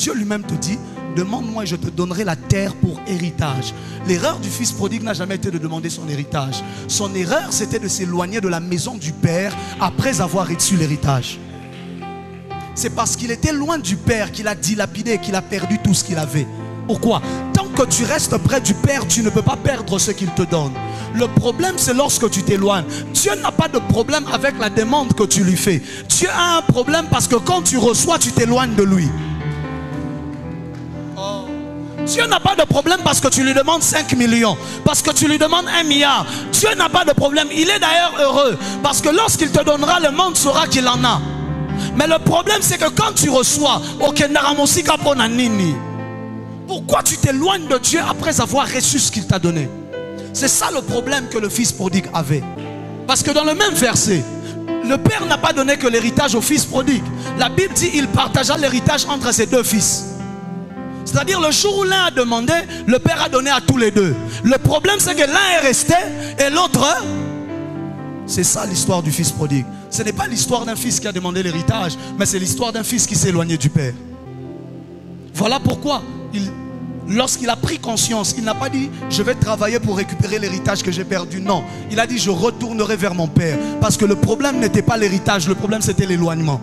Dieu lui-même te dit, demande-moi et je te donnerai la terre pour héritage. L'erreur du fils prodigue n'a jamais été de demander son héritage. Son erreur, c'était de s'éloigner de la maison du Père après avoir reçu l'héritage. C'est parce qu'il était loin du Père qu'il a dilapidé, qu'il a perdu tout ce qu'il avait. Pourquoi? Tant que tu restes près du Père, tu ne peux pas perdre ce qu'il te donne. Le problème, c'est lorsque tu t'éloignes. Dieu n'a pas de problème avec la demande que tu lui fais. Dieu a un problème parce que quand tu reçois, tu t'éloignes de lui. Dieu n'a pas de problème parce que tu lui demandes 5 millions, parce que tu lui demandes 1 milliard. Dieu n'a pas de problème. Il est d'ailleurs heureux parce que lorsqu'il te donnera, le monde saura qu'il en a. Mais le problème, c'est que quand tu reçois, pourquoi tu t'éloignes de Dieu après avoir reçu ce qu'il t'a donné? C'est ça le problème que le fils prodigue avait. Parce que dans le même verset, le père n'a pas donné que l'héritage au fils prodigue. La Bible dit qu'il partagea l'héritage entre ses deux fils. C'est-à-dire le jour où l'un a demandé, le père a donné à tous les deux. Le problème, c'est que l'un est resté et l'autre... C'est ça l'histoire du fils prodigue. Ce n'est pas l'histoire d'un fils qui a demandé l'héritage, mais c'est l'histoire d'un fils qui s'est éloigné du père. Voilà pourquoi, lorsqu'il a pris conscience, il n'a pas dit « je vais travailler pour récupérer l'héritage que j'ai perdu ». Non, il a dit « je retournerai vers mon père ». Parce que le problème n'était pas l'héritage, le problème c'était l'éloignement.